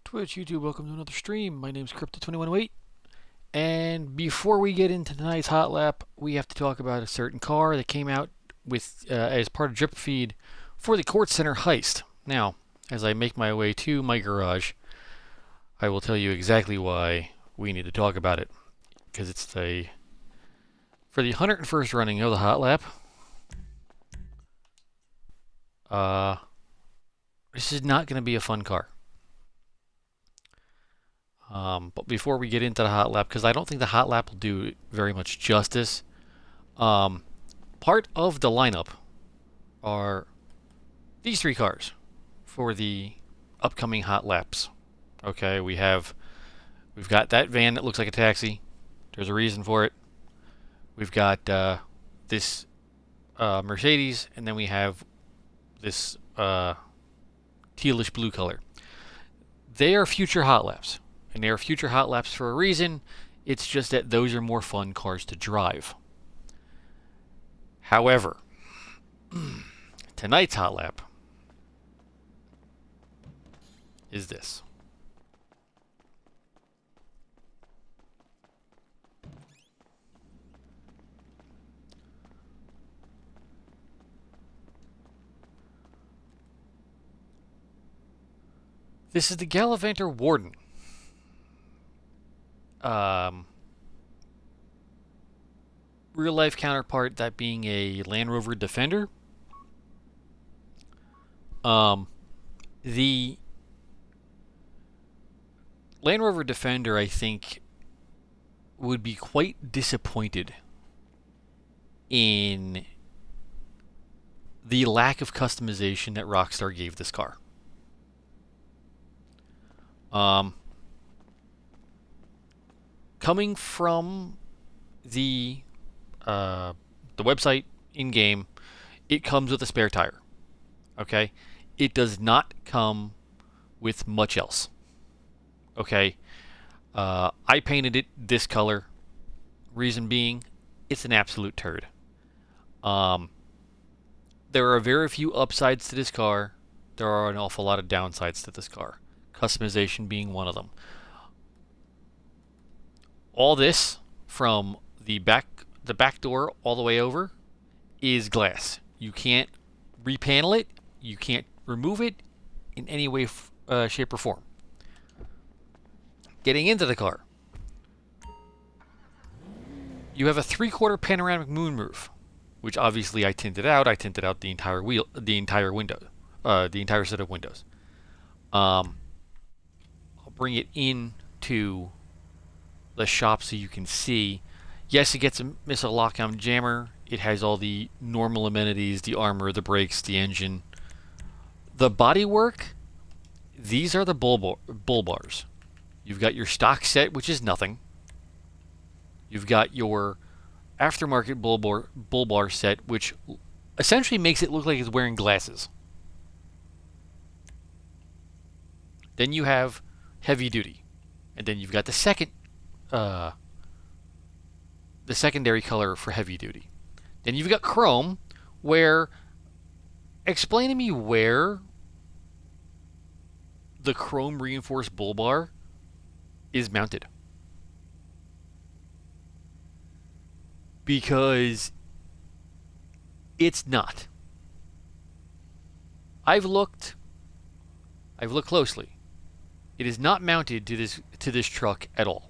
Twitch, YouTube, welcome to another stream. My name's Crypto2108. And before we get into tonight's hot lap, we have to talk about a certain car that came out with as part of Drip Feed for the Court Center heist. Now, as I make my way to my garage, I will tell you exactly why we need to talk about it. Because it's for the 101st running of the hot lap. This is not going to be a fun car. But before we get into the hot lap, because I don't think the hot lap will do very much justice, part of the lineup are these three cars for the upcoming hot laps. Okay, we've got that van that looks like a taxi. There's a reason for it. We've got this Mercedes, and then we have this tealish blue color. They are future hot laps. And they are future hot laps for a reason. It's just that those are more fun cars to drive. However, tonight's hot lap is this. This is the Gallivanter Warden. Real life counterpart, that being a Land Rover Defender. The Land Rover Defender, I think, would be quite disappointed in the lack of customization that Rockstar gave this car. Coming from the website in-game, it comes with a spare tire. Okay? It does not come with much else. Okay? I painted it this color. Reason being, it's an absolute turd. There are very few upsides to this car. There are an awful lot of downsides to this car. Customization being one of them. All this, from the back door all the way over, is glass. You can't repanel it. You can't remove it in any way, shape, or form. Getting into the car, you have a 3/4 panoramic moonroof, which obviously I tinted out. I tinted out the entire window, the entire set of windows. I'll bring it into the shop so you can see. Yes, it gets a missile lock-on jammer. It has all the normal amenities, the armor, the brakes, the engine. The bodywork, these are the bull bars. You've got your stock set, which is nothing. You've got your aftermarket bull bar set, which essentially makes it look like it's wearing glasses. Then you have heavy duty. And then you've got the secondary color for heavy duty. Then you've got chrome, where, explain to me where the chrome reinforced bull bar is mounted. Because it's not. I've looked closely. It is not mounted to this truck at all.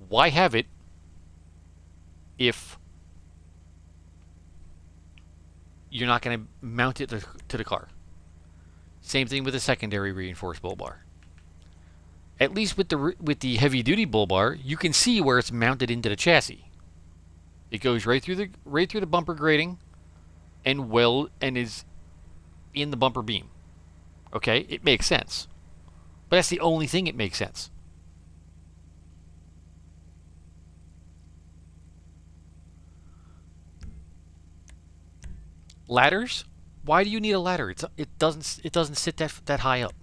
Why have it if you're not going to mount it to the car? Same thing with the secondary reinforced bull bar. At least with the heavy duty bull bar, you can see where it's mounted into the chassis. It goes right through the bumper grating and is in the bumper beam. Okay, it makes sense. But that's the only thing it makes sense. Ladders? Why do you need a ladder? It doesn't sit that high up.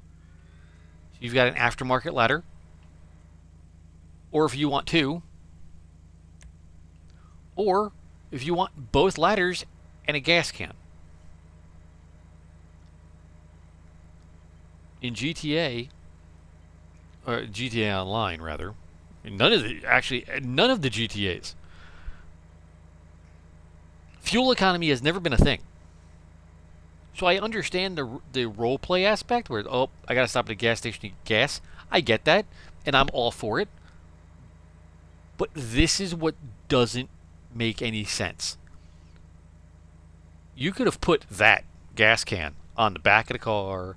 So you've got an aftermarket ladder, or if you want two, or if you want both ladders and a gas can. in GTA, or GTA Online rather, none of the GTAs, fuel economy has never been a thing. So I understand the role play aspect where, oh, I gotta stop at a gas station to get gas. I get that, and I'm all for it. But this is what doesn't make any sense. You could have put that gas can on the back of the car,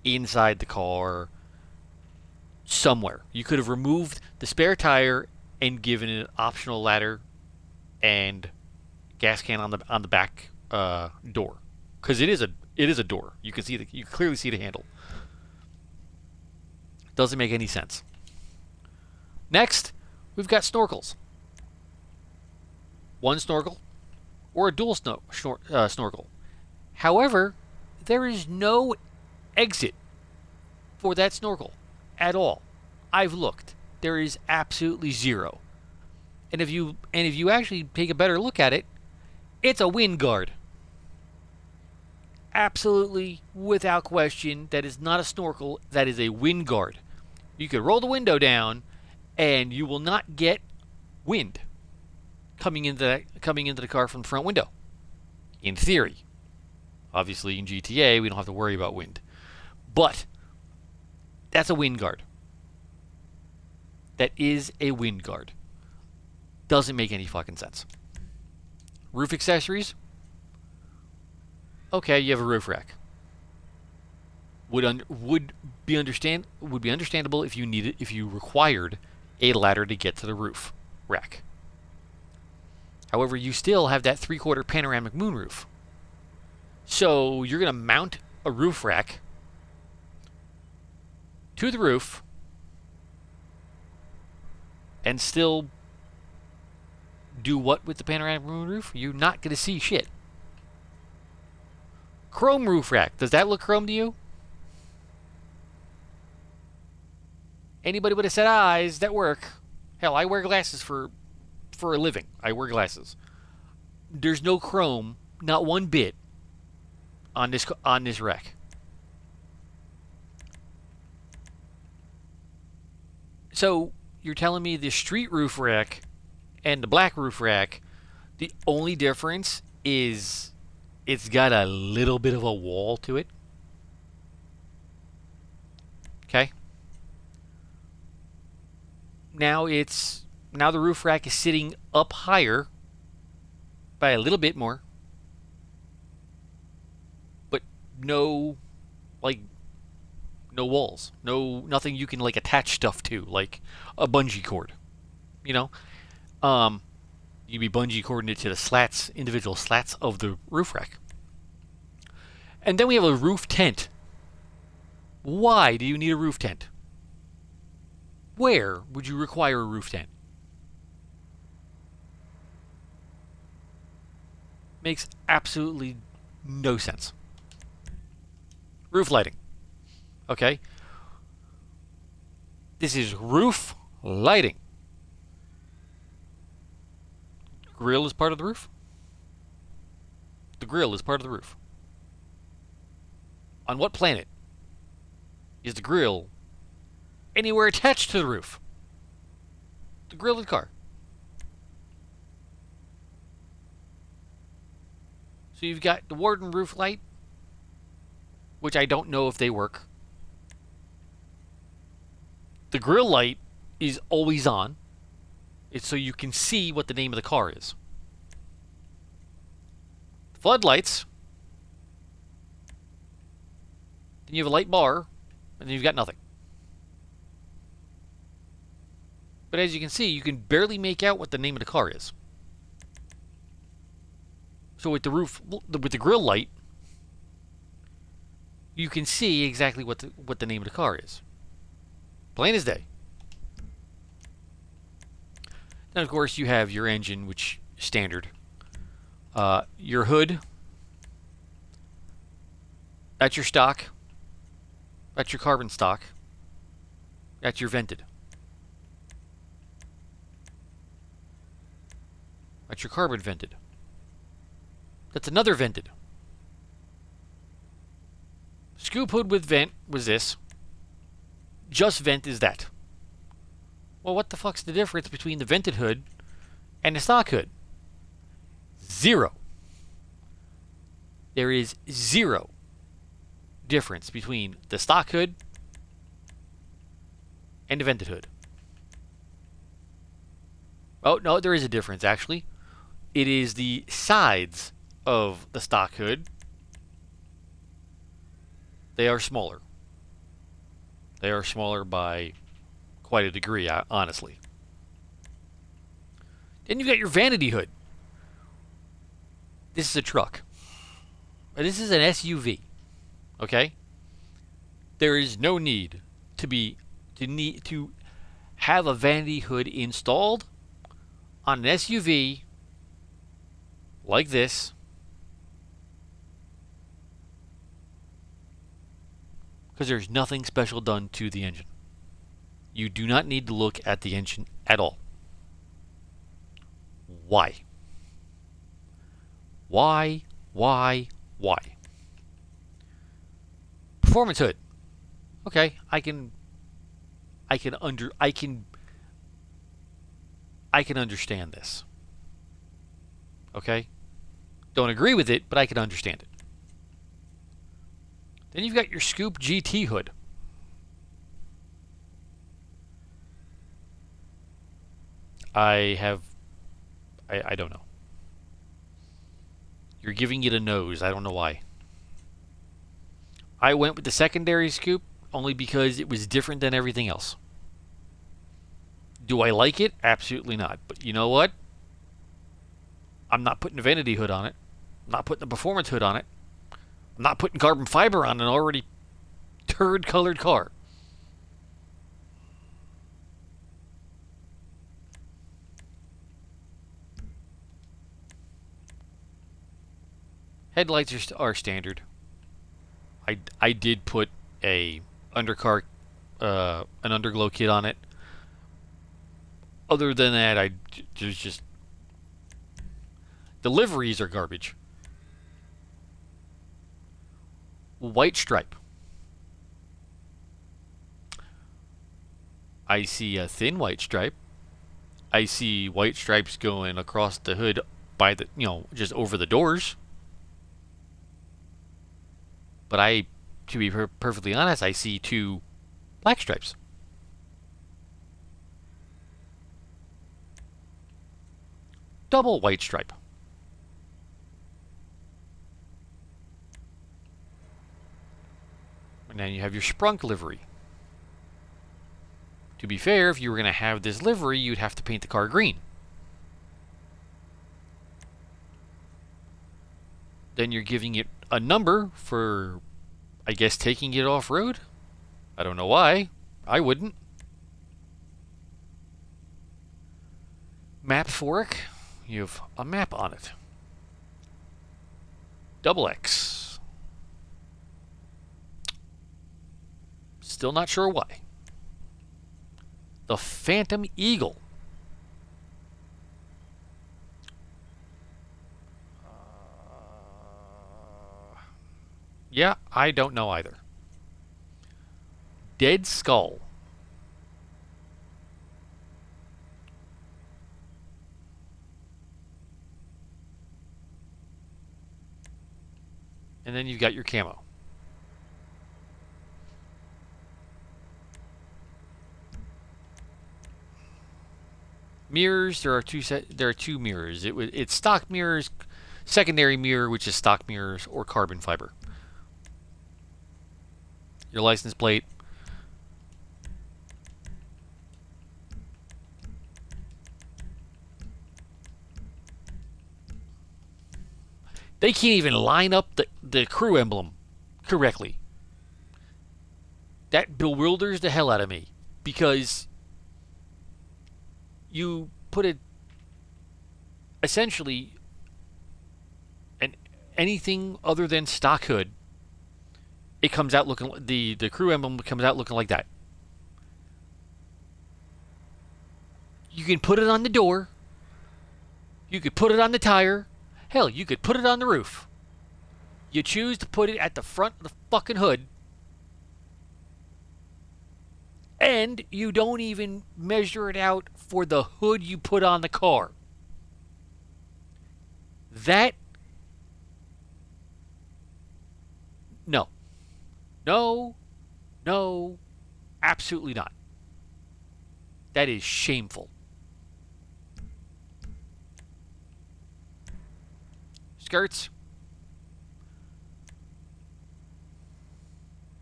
inside the car, somewhere. You could have removed the spare tire and given it an optional ladder and gas can on the back door, because it is a door. You can clearly see the handle. Doesn't make any sense. Next, we've got snorkels. One snorkel or a dual snorkel. However, there is no exit for that snorkel at all. I've looked. There is absolutely zero. And if you actually take a better look at it, it's a wind guard. Absolutely, without question, that is not a snorkel. That is a wind guard. You could roll the window down, and you will not get wind coming into the car from the front window. In theory, obviously in GTA we don't have to worry about wind, but that's a wind guard. That is a wind guard. Doesn't make any fucking sense. Roof accessories. Okay, you have a roof rack. Would be understandable if you required a ladder to get to the roof rack. However, you still have that 3/4 panoramic moonroof. So you're going to mount a roof rack to the roof and still do what with the panoramic moonroof? You're not going to see shit. Chrome roof rack. Does that look chrome to you? Anybody with a set of eyes that work. Hell, I wear glasses for a living. I wear glasses. There's no chrome, not one bit, on this rack. So you're telling me the street roof rack and the black roof rack, the only difference is it's got a little bit of a wall to it? Okay. Now the roof rack is sitting up higher by a little bit more, but no walls, nothing you can attach stuff to, like a bungee cord. You know, you'd be bungee cording it to the individual slats of the roof rack. And then we have a roof tent. Why do you need a roof tent? Where would you require a roof tent? Makes absolutely no sense. Roof lighting. Okay. This is roof lighting. Grill is part of the roof? The grill is part of the roof. On what planet is the grill anywhere attached to the roof? The grill of the car. So you've got the Warden roof light, which I don't know if they work. The grill light is always on. It's so you can see what the name of the car is. Floodlights. Then you have a light bar, and then you've got nothing. But as you can see, you can barely make out what the name of the car is. So with the grill light, you can see exactly what the name of the car is. Plain as day. Then of course you have your engine, which is standard. Your hood. That's your stock. That's your carbon stock. That's your vented. That's your carbon vented. That's another vented. Scoop hood with vent was this. Just vent is that. Well, what the fuck's the difference between the vented hood and the stock hood? Zero. There is zero difference between the stock hood and the vented hood. Oh, no, there is a difference, actually. It is the sides of the stock hood. They are smaller. They are smaller by quite a degree, honestly. Then you've got your vanity hood. This is a truck. This is an SUV. Okay? There is no need to have a vanity hood installed on an SUV like this, because there's nothing special done to the engine. You do not need to look at the engine at all. Why? Why? Performance hood. Okay, I can understand this. Okay? Don't agree with it, but I can understand it. Then you've got your Scoop GT hood. I don't know. You're giving it a nose. I don't know why. I went with the secondary scoop only because it was different than everything else. Do I like it? Absolutely not. But you know what? I'm not putting a vanity hood on it. I'm not putting a performance hood on it. I'm not putting carbon fiber on an already turd-colored car. Headlights are standard. I did put an underglow kit on it. Other than that, there's just the liveries are garbage. White stripe. I see a thin white stripe. I see white stripes going across the hood by the, just over the doors. But to be perfectly honest, I see 2 black stripes. Double white stripe. And then you have your sprunk livery. To be fair, if you were going to have this livery, you'd have to paint the car green. Then you're giving it a number for, I guess, taking it off-road. I don't know why. I wouldn't. Map fork. You have a map on it. Double X. Still not sure why. The Phantom Eagle. Yeah, I don't know either. Dead Skull. And then you've got your camo. Mirrors, there are two mirrors. It's stock mirrors, secondary mirror, which is stock mirrors, or carbon fiber. Your license plate. They can't even line up the crew emblem correctly. That bewilders the hell out of me, because you put it essentially anything other than stock hood, it comes out looking, the crew emblem comes out looking like that. You can put it on the door. You could put it on the tire. Hell, you could put it on the roof. You choose to put it at the front of the fucking hood. And you don't even measure it out for the hood you put on the car. That, no. No, no, absolutely not. That is shameful. Skirts.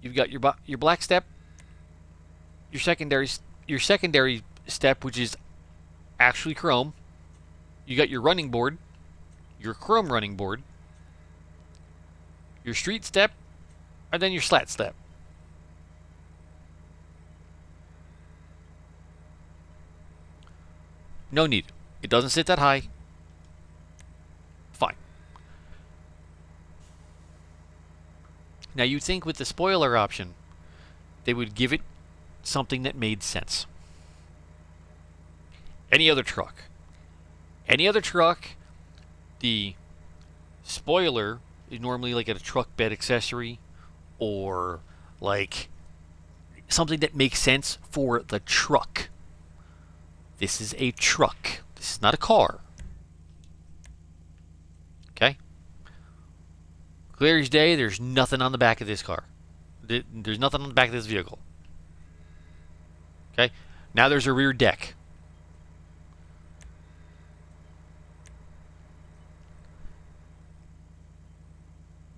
You've got your black step, your secondary step, which is actually chrome. You got your running board, your chrome running board, your street step, and then your slat step. No need. It doesn't sit that high. Fine. Now you'd think with the spoiler option, they would give it something that made sense. Any other truck, the spoiler is normally like a truck bed accessory or like something that makes sense for the truck. This is a truck. This is not a car. Okay? Clear as day, there's nothing on the back of this car. There's nothing on the back of this vehicle. Okay? Now there's a rear deck.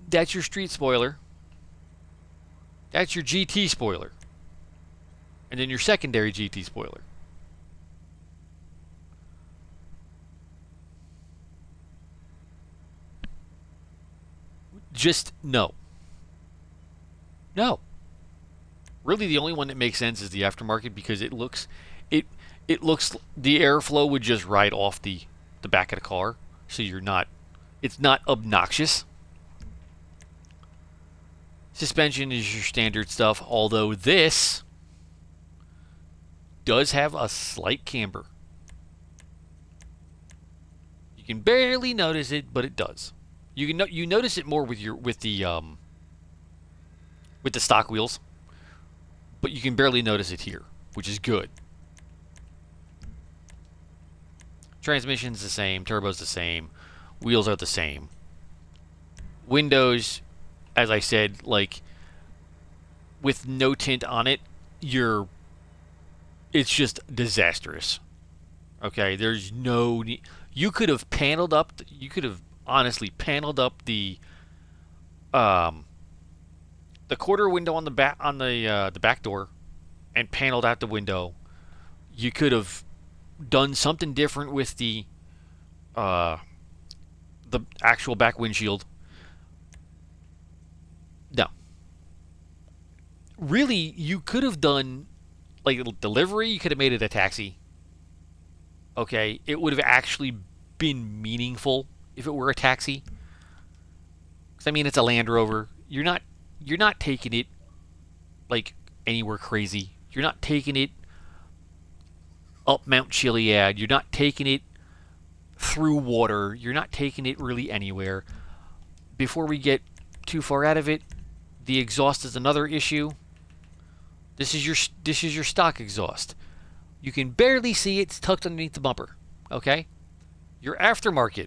That's your street spoiler. That's your GT spoiler. And then your secondary GT spoiler. Just no. No. Really the only one that makes sense is the aftermarket because it looks the airflow would just ride off the back of the car. So it's not obnoxious. Suspension is your standard stuff, although this does have a slight camber. You can barely notice it, but it does. You notice it more with the stock wheels, but you can barely notice it here, which is good. Transmission's the same, turbo's the same, wheels are the same. Windows, as I said, like with no tint on it, it's just disastrous. Okay, there's no need. You could have honestly paneled up the quarter window on the back door and paneled out the window. You could have done something different with the actual back windshield. No. Really, you could have done like delivery, you could have made it a taxi. Okay, it would have actually been meaningful if it were a taxi. Cuz I mean it's a Land Rover. You're not taking it like anywhere crazy. You're not taking it up Mount Chiliad. You're not taking it through water. You're not taking it really anywhere. Before we get too far out of it, the exhaust is another issue. This is your stock exhaust. You can barely see it. It's tucked underneath the bumper. Okay? Your aftermarket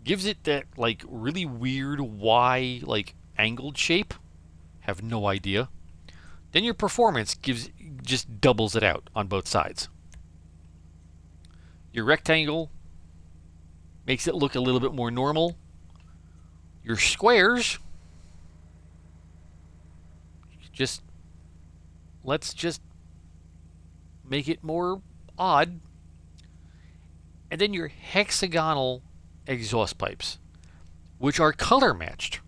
gives it that like really weird Y like angled shape. Have no idea. Then your performance just doubles it out on both sides. Your rectangle makes it look a little bit more normal. Your squares, let's just make it more odd. And then your hexagonal exhaust pipes, which are color matched.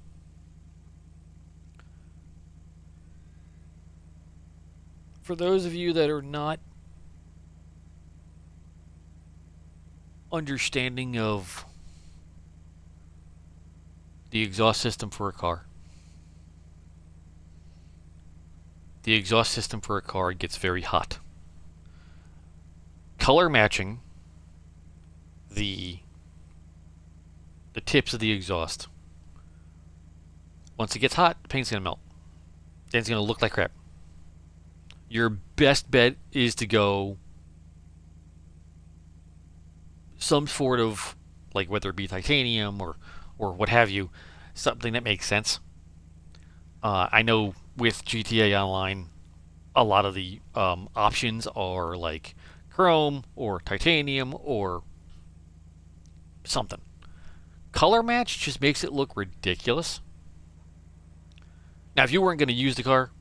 For those of you that are not understanding of the exhaust system for a car, the exhaust system for a car gets very hot. Color matching the tips of the exhaust. Once it gets hot, the paint's going to melt. Then it's going to look like crap. Your best bet is to go some sort of, like, whether it be titanium or what have you, something that makes sense. I know with GTA Online, a lot of the options are like chrome or titanium or something. Color match just makes it look ridiculous. Now, if you weren't going to use the car,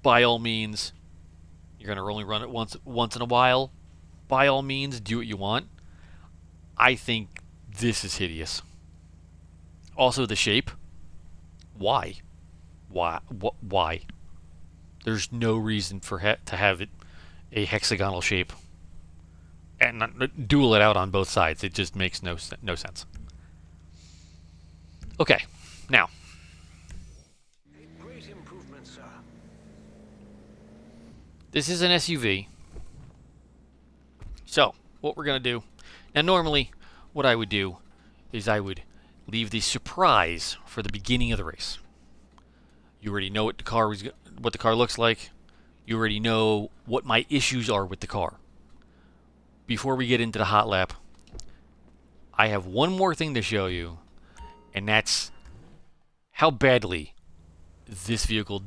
by all means, you're going to only run it once in a while. By all means, do what you want. I think this is hideous. Also, the shape. Why? Why? There's no reason for to have it a hexagonal shape and not dual it out on both sides. It just makes no sense. Okay, now. Great improvement, sir. This is an SUV. So, what we're going to do. Now, normally, what I would do is I would leave the surprise for the beginning of the race. You already know what the car looks like. You already know what my issues are with the car. Before we get into the hot lap, I have one more thing to show you, and that's how badly this vehicle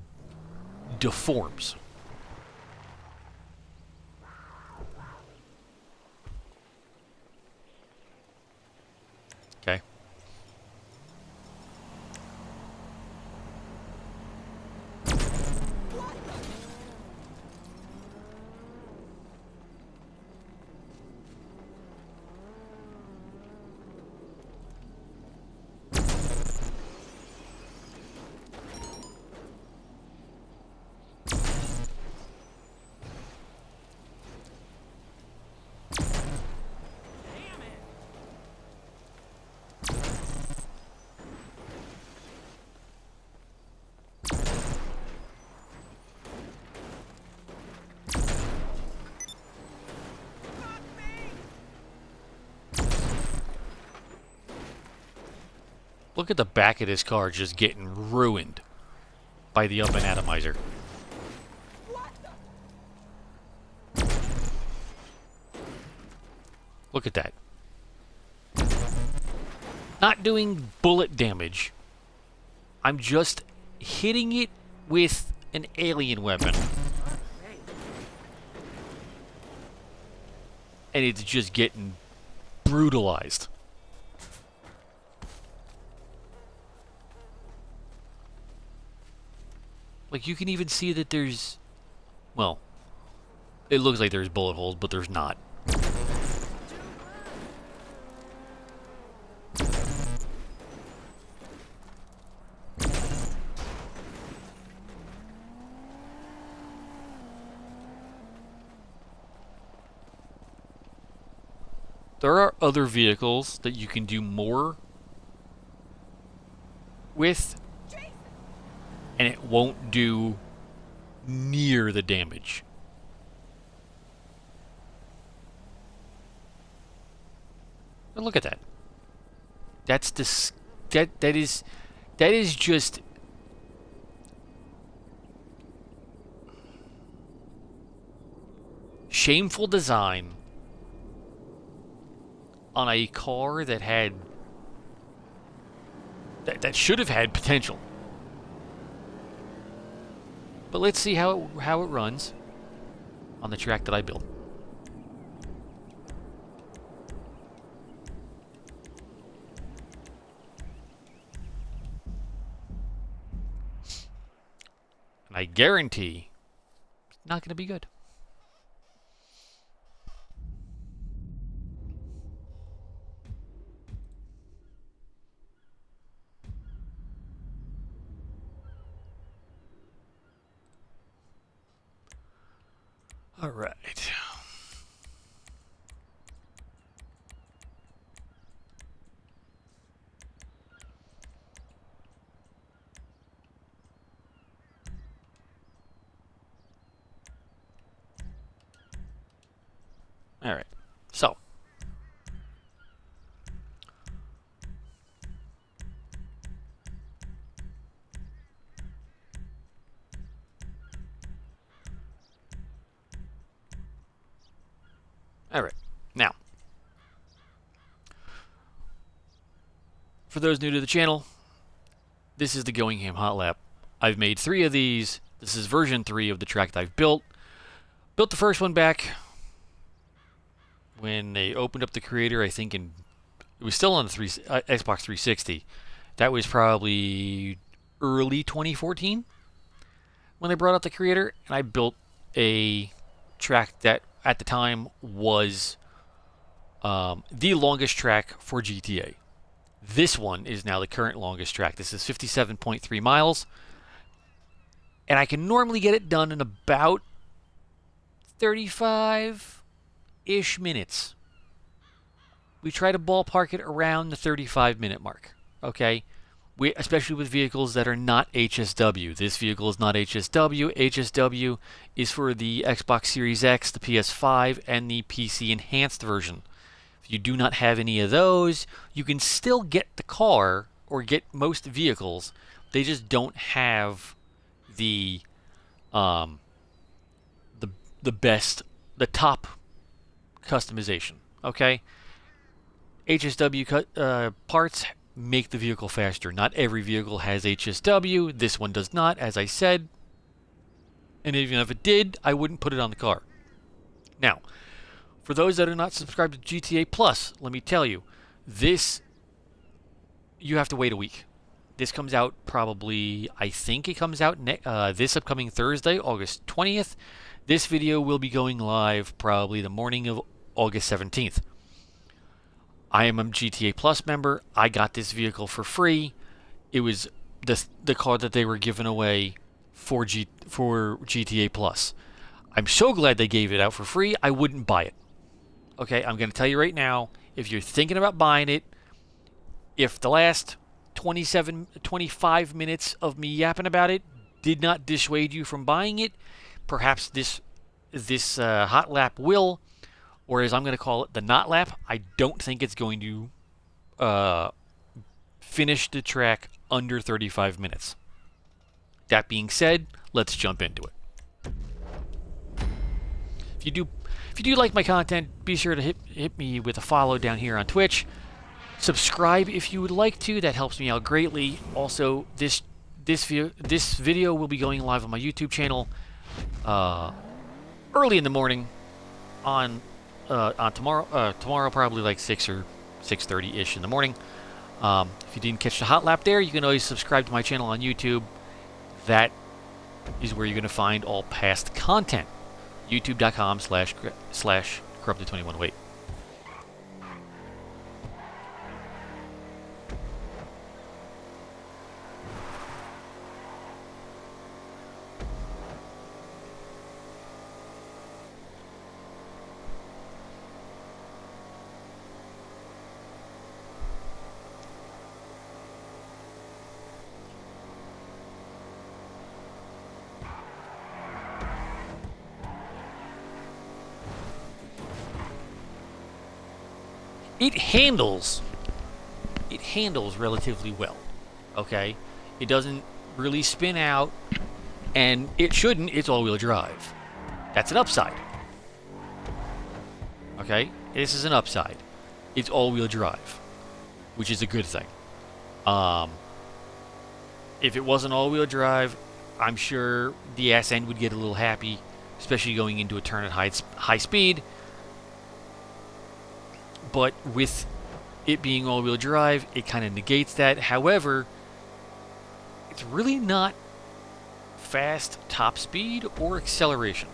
deforms. Okay. Look at the back of this car just getting ruined by the up and atomizer. Look at that. Not doing bullet damage. I'm just hitting it with an alien weapon. And it's just getting brutalized. Like, you can even see that there's... Well, it looks like there's bullet holes, but there's not. There are other vehicles that you can do more with, and it won't do near the damage. But look at that. That's that is just shameful design on a car that had that should have had potential. But let's see how it runs on the track that I built. And I guarantee it's not going to be good. All right. All right. So, For those new to the channel, this is the Going Ham Hot Lap. I've made 3 of these. This is version 3 of the track that I've built. Built the first one back when they opened up the creator, I think it was still on the Xbox 360. That was probably early 2014 when they brought out the creator, and I built a track that at the time was the longest track for GTA. This one is now the current longest track. This is 57.3 miles, and I can normally get it done in about 35-ish minutes. We try to ballpark it around the 35-minute mark, okay? Especially with vehicles that are not HSW. This vehicle is not HSW. HSW is for the Xbox Series X, the PS5, and the PC Enhanced version. If you do not have any of those, you can still get the car or get most vehicles. They just don't have the top customization. Okay, HSW parts make the vehicle faster. Not every vehicle has HSW. This one does not, as I said. And even if it did, I wouldn't put it on the car. Now, for those that are not subscribed to GTA Plus, let me tell you, you have to wait a week. This comes out probably, I think it comes out this upcoming Thursday, August 20th. This video will be going live probably the morning of August 17th. I am a GTA Plus member. I got this vehicle for free. It was the car that they were giving away for GTA Plus. I'm so glad they gave it out for free. I wouldn't buy it. Okay, I'm going to tell you right now, if you're thinking about buying it, if the last 25 minutes of me yapping about it did not dissuade you from buying it, perhaps this hot lap will, or as I'm going to call it, the not lap. I don't think it's going to finish the track under 35 minutes. That being said, let's jump into it. If you do like my content, be sure to hit me with a follow down here on Twitch. Subscribe if you would like to. That helps me out greatly. Also, this video will be going live on my YouTube channel early in the morning on tomorrow. Tomorrow, probably like 6 or 6:30 ish in the morning. If you didn't catch the hot lap there, you can always subscribe to my channel on YouTube. That is where you're going to find all past content. YouTube.com/corrupted21wait. It handles relatively well, okay? It doesn't really spin out, and it shouldn't. It's all-wheel drive. That's an upside. Okay? This is an upside. It's all-wheel drive, which is a good thing. If it wasn't all-wheel drive, I'm sure the ass end would get a little happy, especially going into a turn at high speed. But with it being all-wheel drive, it kind of negates that. However, it's really not fast top speed or acceleration.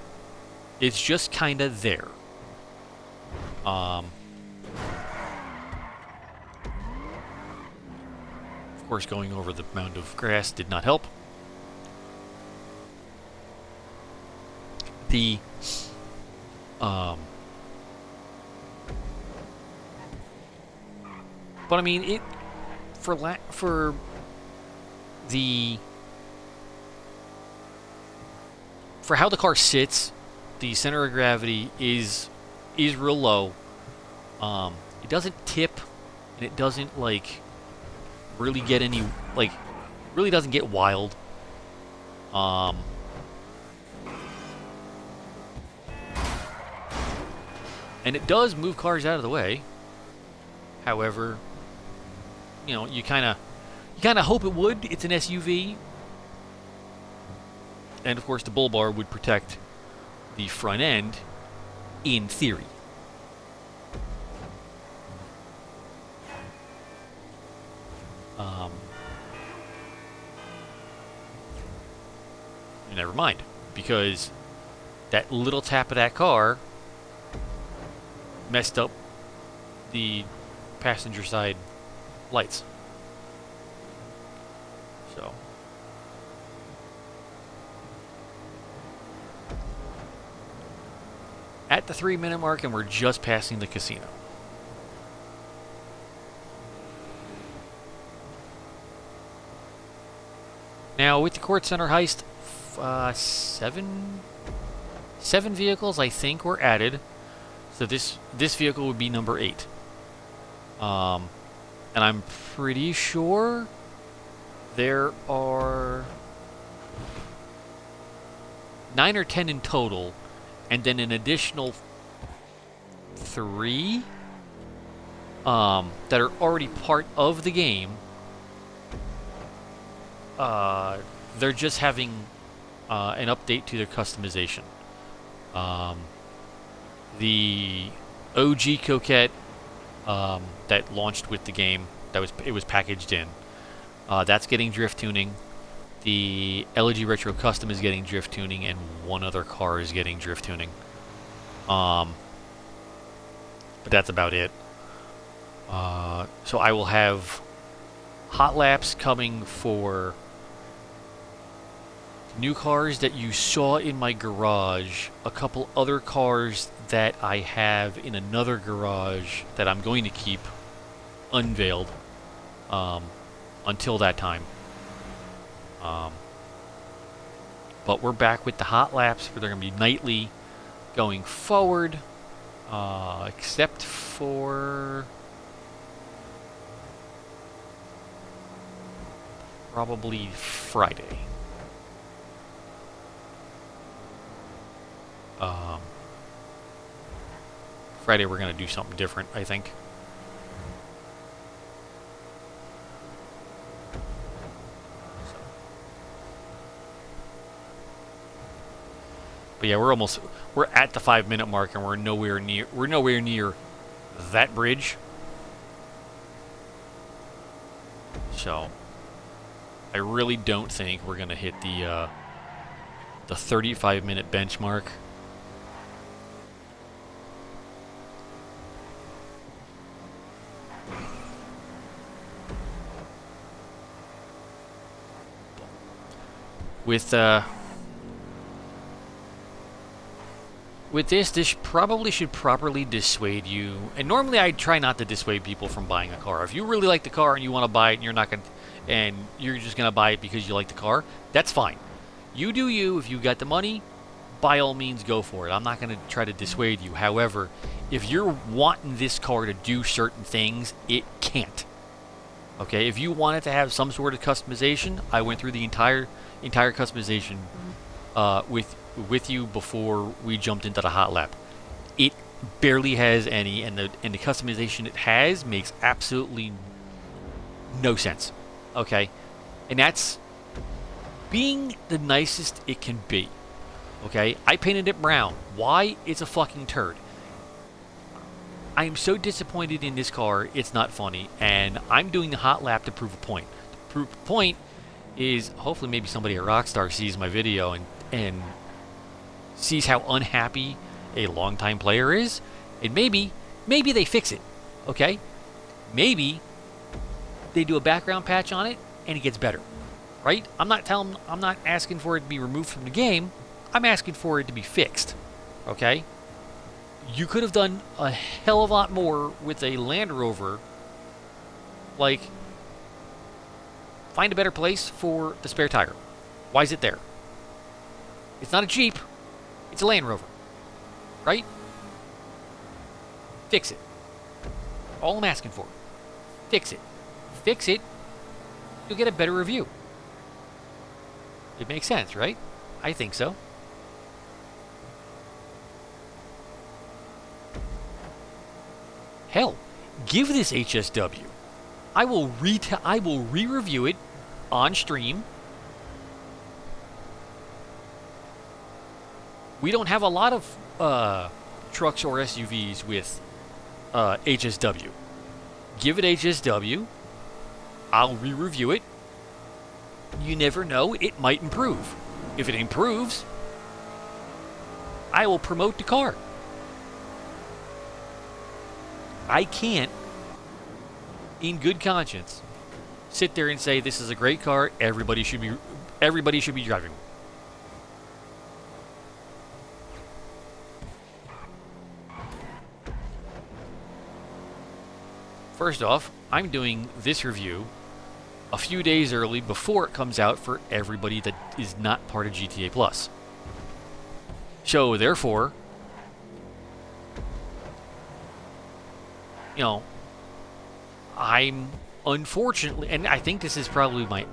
It's just kind of there. Of course, going over the mound of grass did not help. But I mean, for how the car sits, the center of gravity is real low. It doesn't tip, and it doesn't really get any really doesn't get wild. And it does move cars out of the way. However, you kind of hope it would. It's an SUV, and of course the bull bar would protect the front end, in theory. Never mind, because that little tap of that car messed up the passenger side lights. So at the 3-minute mark, and we're just passing the casino. Now with the Court Center heist, 7 vehicles I think were added. So this vehicle would be number 8. And I'm pretty sure there are 9 or 10 in total, and then an additional 3 that are already part of the game. They're just having an update to their customization. The OG Coquette that launched with the game, it was packaged in. That's getting drift tuning. The LG Retro Custom is getting drift tuning, and one other car is getting drift tuning. But that's about it. So I will have hot laps coming for new cars that you saw in my garage, a couple other cars that I have in another garage that I'm going to keep unveiled until that time. But we're back with the hot laps, where they're going to be nightly going forward, except for probably Friday. Friday we're going to do something different, I think. But yeah, we're at the 5-minute mark, and we're nowhere near that bridge. So I really don't think we're going to hit the 35-minute benchmark. With this probably should properly dissuade you. And normally I try not to dissuade people from buying a car. If you really like the car and you want to buy it, and you're just gonna buy it because you like the car, that's fine. You do you. If you got the money, by all means go for it. I'm not gonna try to dissuade you. However, if you're wanting this car to do certain things, it can't. Okay, if you want it to have some sort of customization, I went through the entire customization with you before we jumped into the hot lap. It barely has any, and the customization it has makes absolutely no sense. Okay, and that's being the nicest it can be. Okay, I painted it brown. Why? It's a fucking turd. I am so disappointed in this car, it's not funny, and I'm doing the hot lap to prove a point. To prove a point is, hopefully maybe somebody at Rockstar sees my video and sees how unhappy a longtime player is, and maybe they fix it, okay? Maybe they do a background patch on it, and it gets better, right? I'm not asking for it to be removed from the game. I'm asking for it to be fixed, okay? You could have done a hell of a lot more with a Land Rover. Like, find a better place for the spare tire. Why is it there? It's not a Jeep. It's a Land Rover. Right? Fix it. All I'm asking for. Fix it. Fix it. You'll get a better review. It makes sense, right? I think so. Hell, give this HSW. I will re-review it on stream. We don't have a lot of trucks or SUVs with HSW. Give it HSW. I'll re-review it. You never know, it might improve. If it improves, I will promote the car. I can't, in good conscience, sit there and say this is a great car. Everybody should be driving. First off, I'm doing this review a few days early before it comes out for everybody that is not part of GTA Plus. So therefore, you know, I'm unfortunately, and I think this is probably my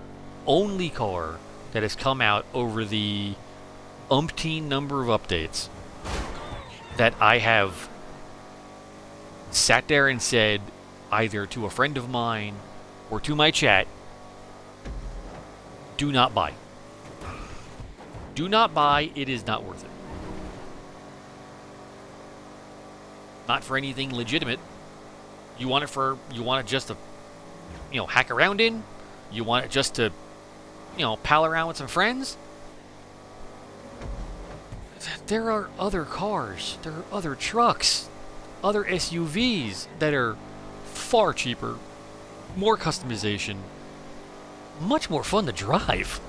only car that has come out over the umpteen number of updates that I have sat there and said either to a friend of mine or to my chat, do not buy. Do not buy, it is not worth it. Not for anything legitimate. You want it just to, hack around in? You want it just to, pal around with some friends? There are other cars, there are other trucks, other SUVs that are far cheaper, more customization, much more fun to drive.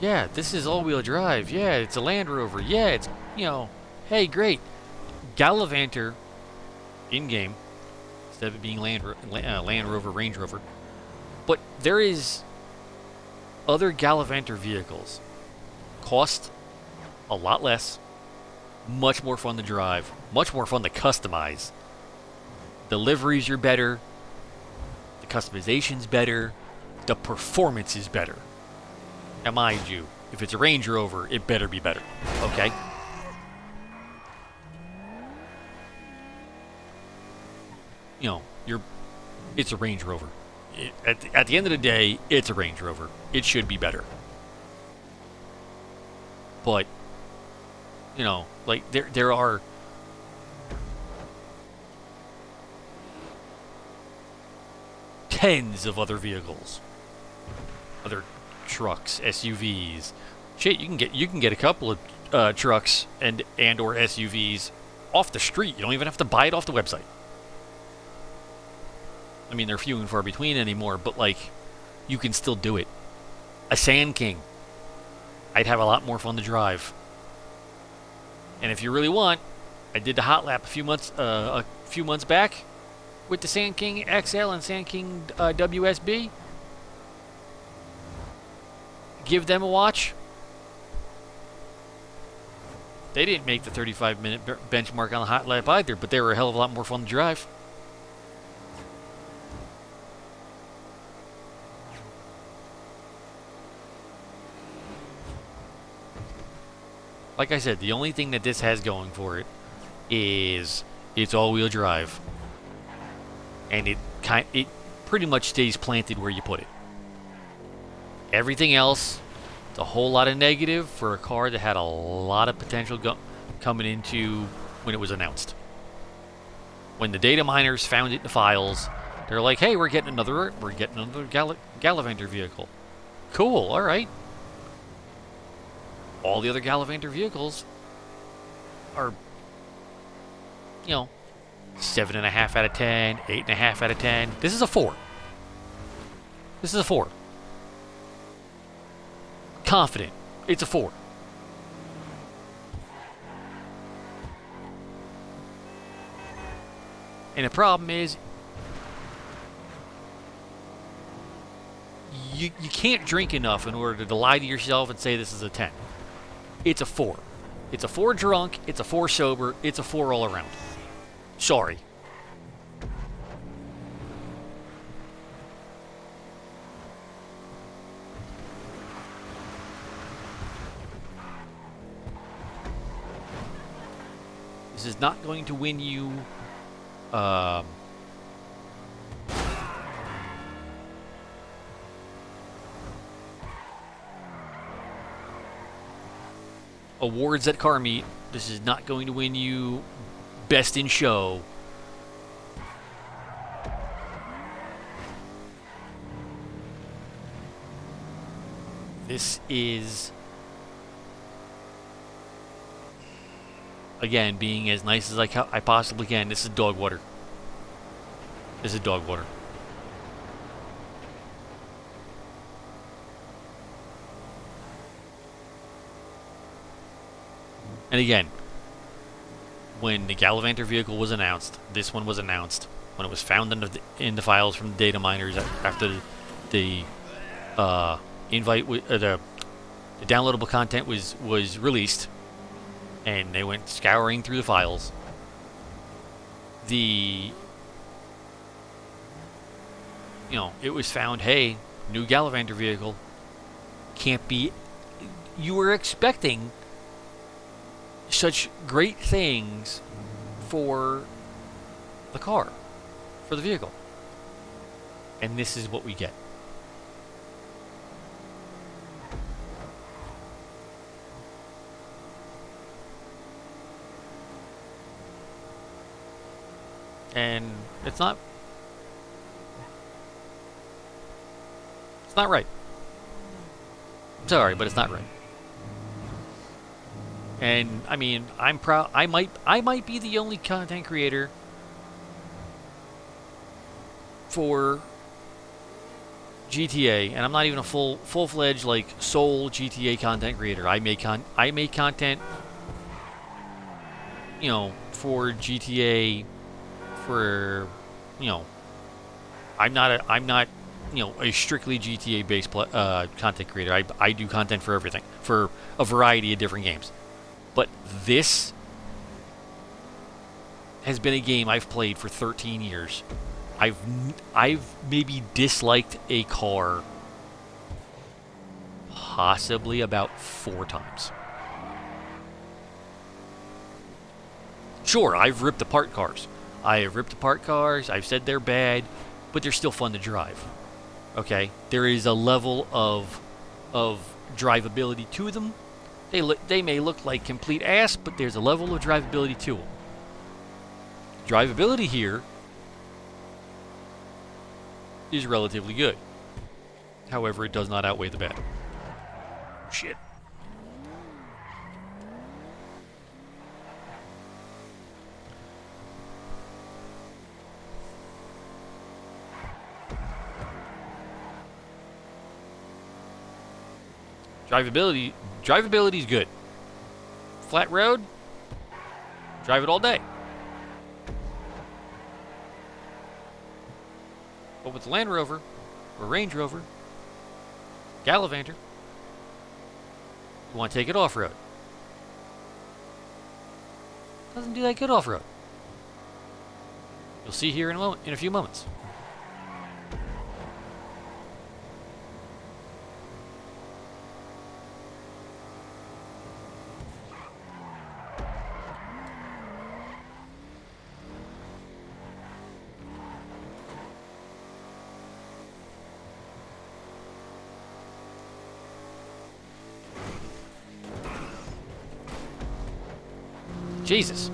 Yeah, this is all-wheel drive. Yeah, it's a Land Rover. Yeah, it's, hey, great. Gallivanter in-game, instead of it being Land Rover, Range Rover. But there is other Gallivanter vehicles. Cost a lot less, much more fun to drive, much more fun to customize. Deliveries are better, the customization's better, the performance is better. Now, mind you, if it's a Range Rover, it better be better, okay? It's a Range Rover. At the end of the day, it's a Range Rover. It should be better. But, there are tens of other vehicles, other trucks, SUVs. Shit, you can get a couple of trucks and or SUVs off the street. You don't even have to buy it off the website. I mean, they're few and far between anymore, but you can still do it. A Sand King. I'd have a lot more fun to drive. And if you really want, I did the hot lap a few months back with the Sand King XL and Sand King WSB. Give them a watch. They didn't make the 35-minute benchmark on the hot lap either, but they were a hell of a lot more fun to drive. Like I said, the only thing that this has going for it is it's all-wheel drive, and it pretty much stays planted where you put it. Everything else, it's a whole lot of negative for a car that had a lot of potential coming into when it was announced. When the data miners found it in the files, they're like, "Hey, we're getting another Gallivanter vehicle." Cool, all right. All the other Gallivanter vehicles are, 7.5 out of 10, 8.5 out of 10. This is a 4. This is a 4. Confident. It's a 4. And the problem is, you can't drink enough in order to lie to yourself and say this is a 10. It's a 4. It's a 4 drunk, it's a 4 sober, it's a 4 all around. Sorry. This is not going to win you um, awards at car meet. This is not going to win you best in show. This is, again, being as nice as I possibly can. This is dog water. This is dog water. And again, when the Gallivanter vehicle was announced, this one was announced. When it was found in the files from the data miners after the invite, the downloadable content was released, and they went scouring through the files. It was found, hey, new Gallivanter vehicle, can't be. You were expecting such great things for the car, for the vehicle, and this is what we get. And it's not right. I'm sorry, but it's not right. And I mean, I'm proud. I might be the only content creator for GTA, and I'm not even a full-fledged like sole GTA content creator. I make content, for GTA. For, I'm not a strictly GTA based content creator. I do content for everything, for a variety of different games. But this has been a game I've played for 13 years. I've maybe disliked a car possibly about 4 times. Sure, I've ripped apart cars. I've said they're bad, but they're still fun to drive. Okay? There is a level of drivability to them. They may look like complete ass, but there's a level of drivability to them. Drivability here is relatively good. However, it does not outweigh the bad. Shit. Drivability is good. Flat road, drive it all day. But with the Land Rover or Range Rover, Gallivanter, you want to take it off-road. Doesn't do that good off-road. You'll see here in a few moments. Jesus.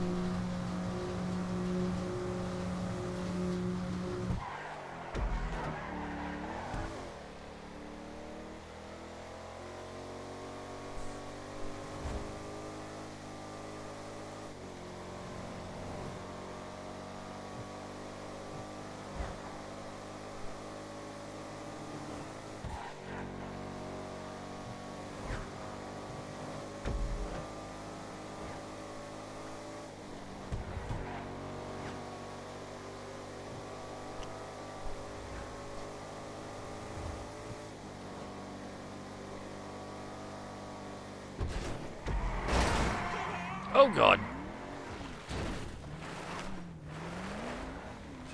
Oh, God.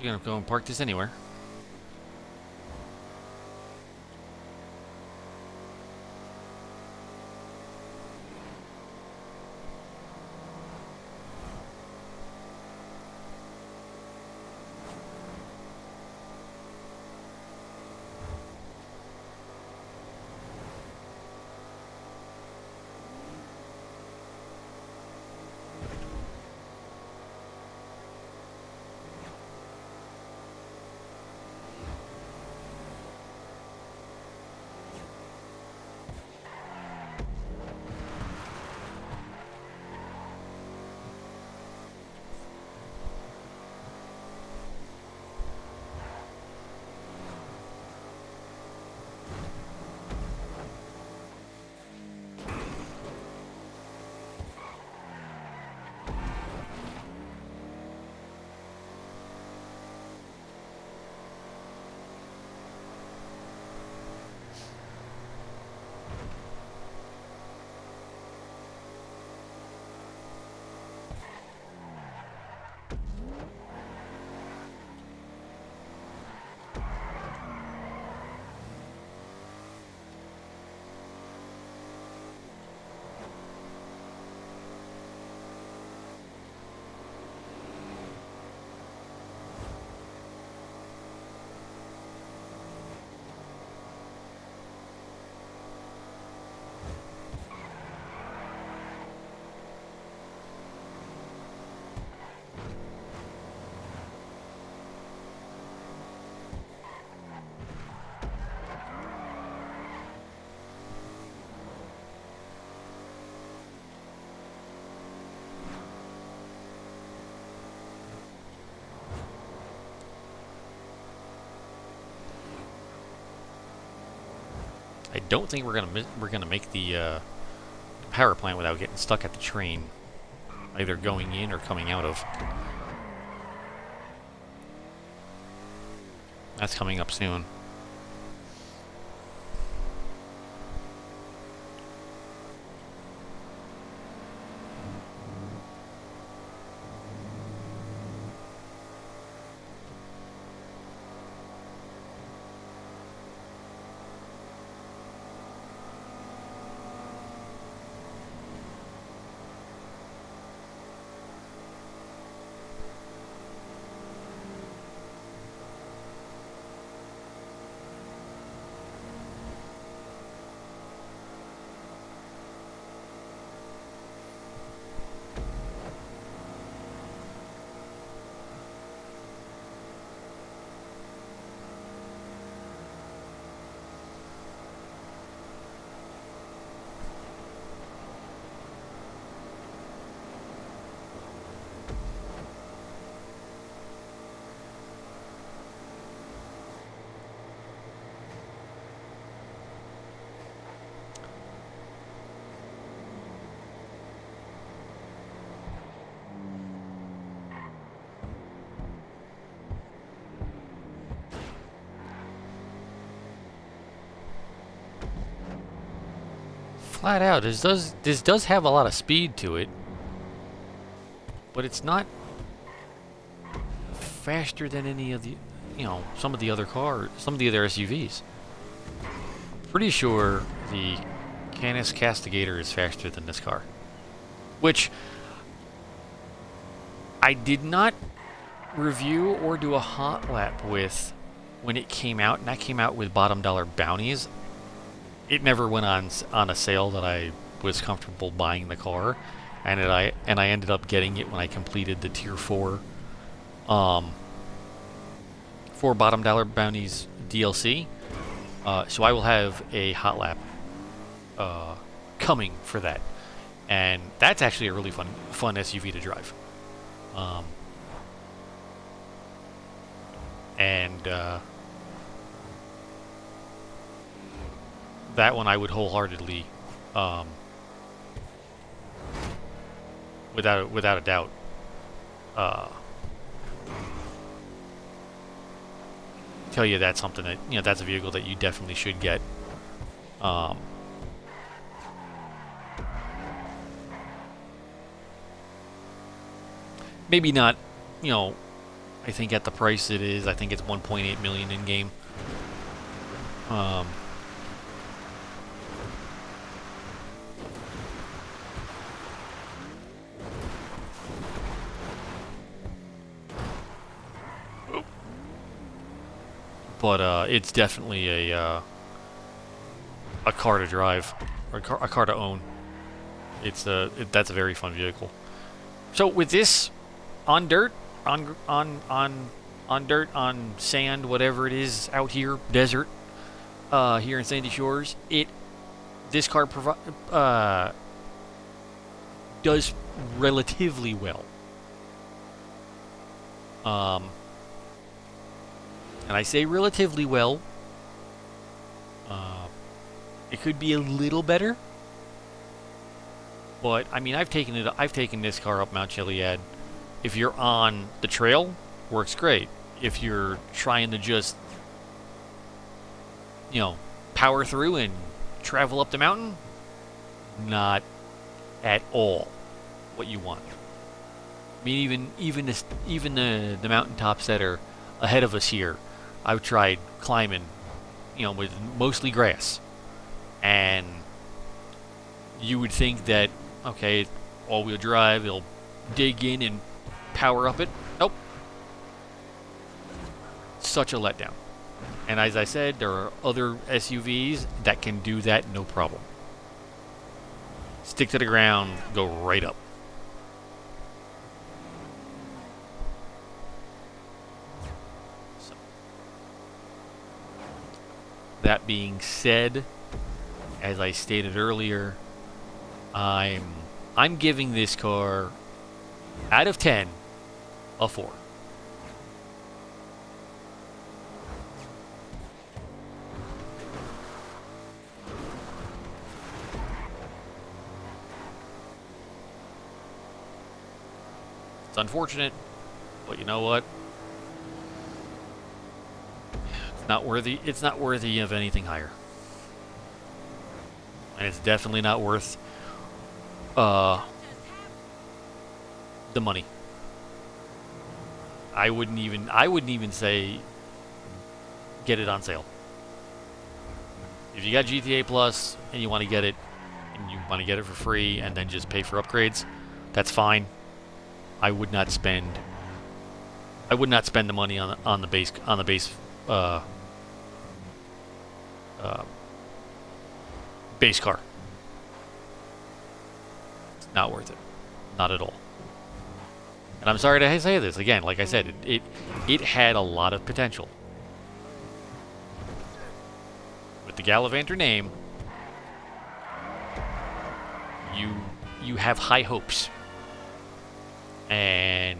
You're gonna go and park this anywhere. I don't think we're gonna make the power plant without getting stuck at the train, either going in or coming out of. That's coming up soon. Flat out, this does have a lot of speed to it, but it's not faster than any of the, some of the other SUVs. Pretty sure the Canis Castigator is faster than this car, which I did not review or do a hot lap with when it came out, and that came out with bottom dollar bounties. It never went on a sale that I was comfortable buying the car, and I ended up getting it when I completed the tier 4 for bottom dollar bounties DLC. So I will have a hot lap coming for that, and that's actually a really fun SUV to drive. That one I would wholeheartedly, without a doubt, tell you that's something that, that's a vehicle that you definitely should get. Maybe not, I think at the price it is, I think it's 1.8 million in game. But it's definitely a car to drive, or a car to own. That's a very fun vehicle. So with this, on dirt, on dirt, on sand, whatever it is out here, desert, here in Sandy Shores, this car does relatively well. And I say relatively well. It could be a little better, but I mean, I've taken this car up Mount Chiliad. If you're on the trail, works great. If you're trying to just, power through and travel up the mountain, not at all what you want. I mean, even the mountaintops that are ahead of us here, I've tried climbing, with mostly grass, and you would think that, okay, all-wheel drive, it'll dig in and power up it. Nope. Such a letdown. And as I said, there are other SUVs that can do that no problem. Stick to the ground, go right up. So, that being said, as I stated earlier, I'm giving this car, out of 10, a 4. It's unfortunate, but you know what? It's not worthy. It's not worthy of anything higher, and it's definitely not worth uh, the money. I wouldn't even say get it on sale. If you got GTA Plus and you want to get it, and you want to get it for free, and then just pay for upgrades, that's fine. I would not spend the money on the base base car. It's not worth it, not at all. And I'm sorry to say this again. Like I said, it had a lot of potential. With the Gallivanter name, you have high hopes. And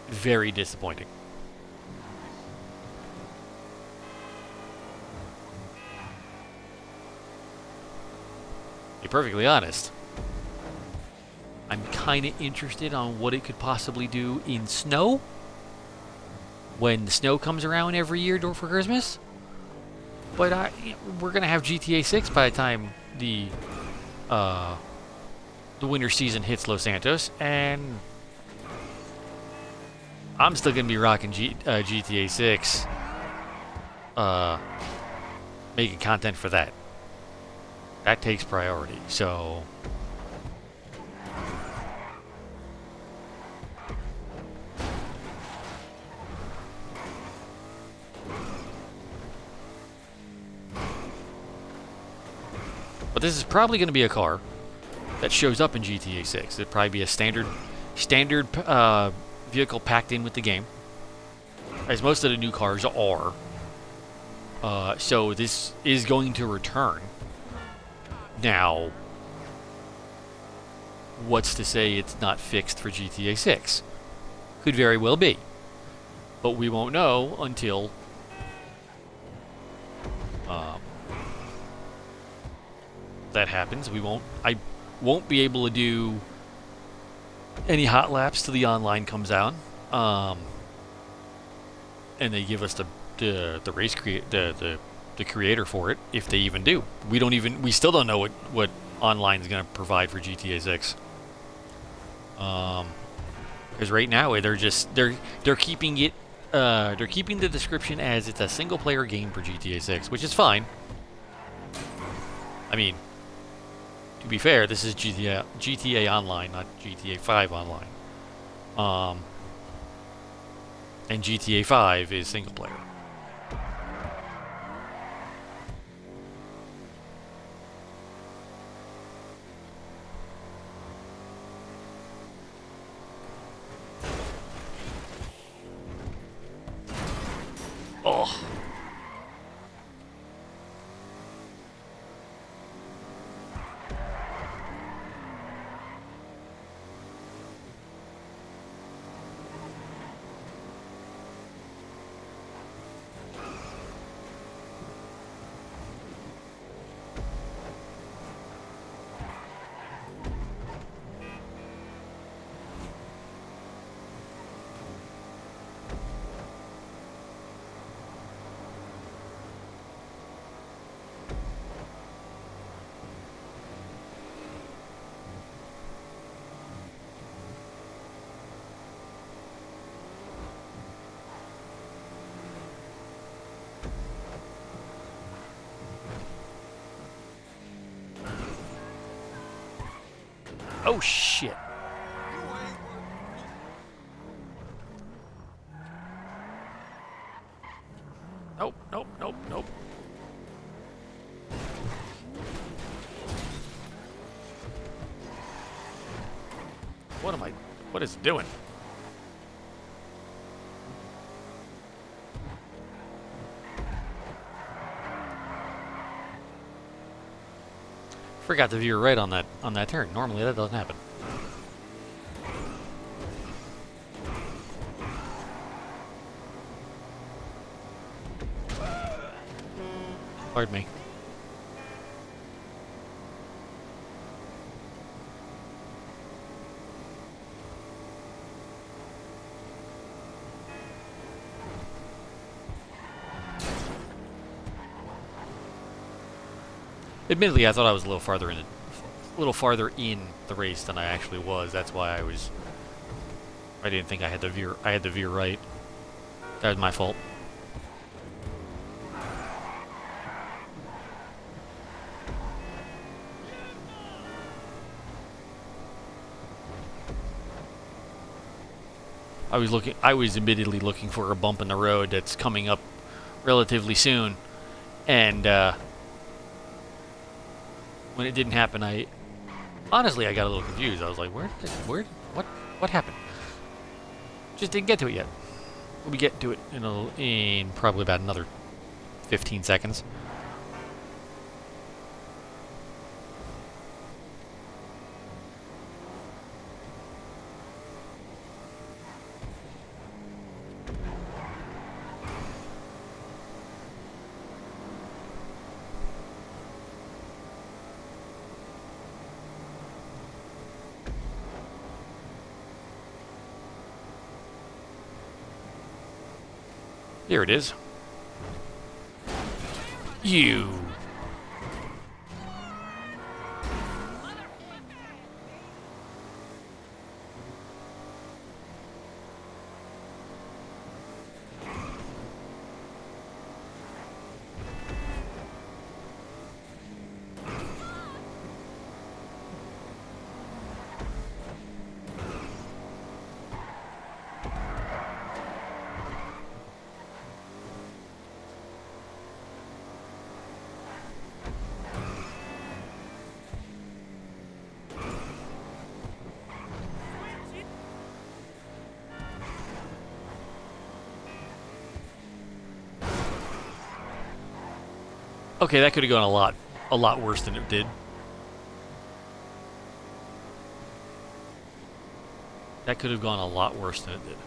very disappointing. To be perfectly honest, I'm kind of interested on what it could possibly do in snow when the snow comes around every year for Christmas. But we're gonna have GTA 6 by the time the winter season hits Los Santos, and I'm still gonna be rocking GTA 6, making content for that. That takes priority. So. But this is probably going to be a car that shows up in GTA 6. It'd probably be a standard vehicle packed in with the game, as most of the new cars are. So this is going to return. Now, what's to say it's not fixed for GTA 6? Could very well be. But we won't know until that happens. I won't be able to do any hot laps till the online comes out, and they give us the race the creator for it, if they even do. We still don't know what online is going to provide for GTA 6. Because right now they're keeping it they're keeping the description as it's a single player game for GTA 6, which is fine. I mean, to be fair, this is GTA Online, not GTA 5 Online. And GTA 5 is single player. Oh. Oh shit. Nope, nope, nope, nope. What is it doing? Forgot to veer right on that turn. Normally that doesn't happen. Pardon me. Admittedly, I thought I was a little farther in the race than I actually was. That's why I didn't think I had to veer. I had to veer right. That was my fault. I was admittedly looking for a bump in the road that's coming up relatively soon, and when it didn't happen, honestly I got a little confused. I was like, what happened? Just didn't get to it yet. We'll be getting to it in probably about another 15 seconds. Here it is. You. Okay, that could have gone a lot worse than it did. That could have gone a lot worse than it did.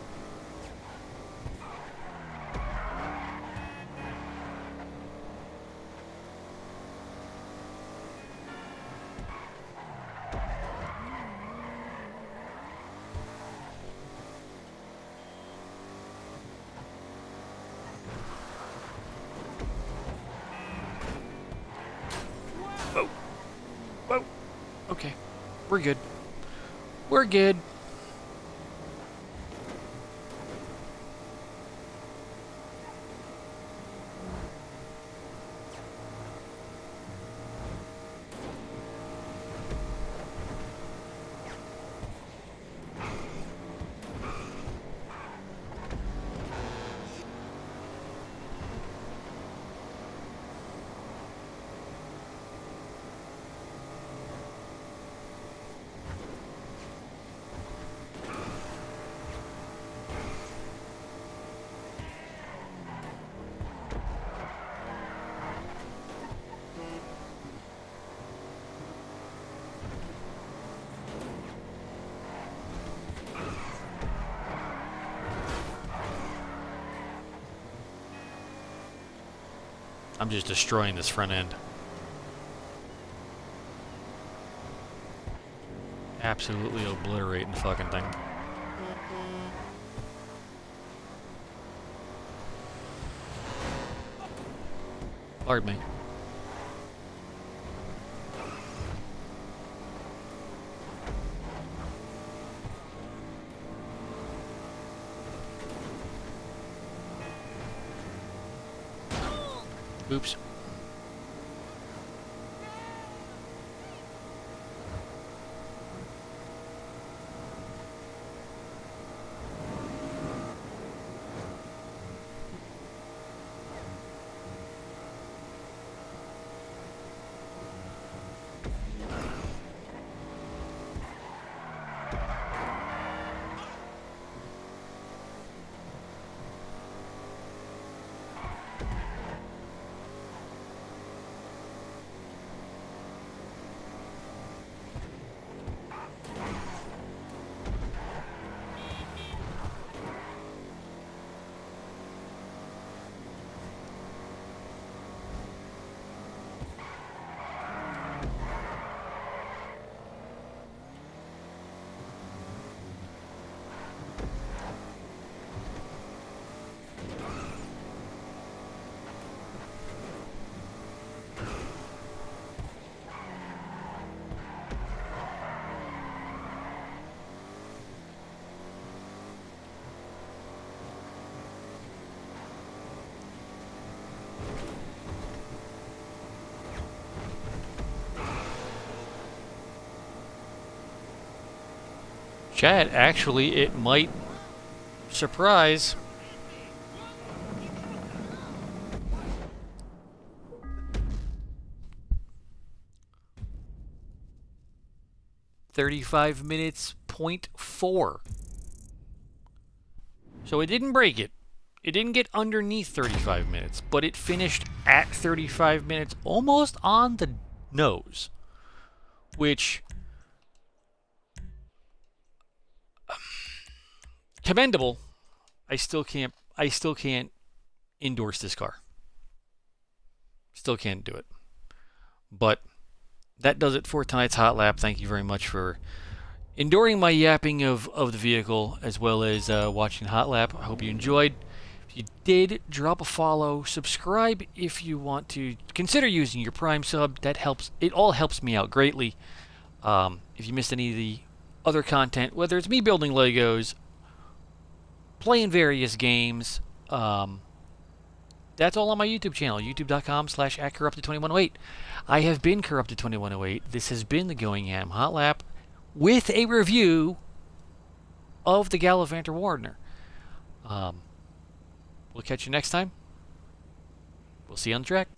Whoa. Whoa. Okay. We're good. We're good. I'm just destroying this front end. Absolutely obliterating the fucking thing. Pardon me. Oops. Chat, actually, it might surprise. .35 minutes, 0.4. So it didn't break it. It didn't get underneath 35 minutes, but it finished at 35 minutes, almost on the nose. Which, commendable. I still can't endorse this car. Still can't do it. But that does it for tonight's Hot Lap. Thank you very much for enduring my yapping of the vehicle, as well as watching Hot Lap. I hope you enjoyed. If you did, drop a follow, subscribe if you want to. Consider using your Prime sub. That helps. It all helps me out greatly. If you missed any of the other content, whether it's me building Legos, playing various games, that's all on my YouTube channel, youtube.com/@corrupted2108. I have been Corrupted2108. This has been the Going Ham Hot Lap with a review of the Gallivanter Warden. We'll catch you next time. We'll see you on the track.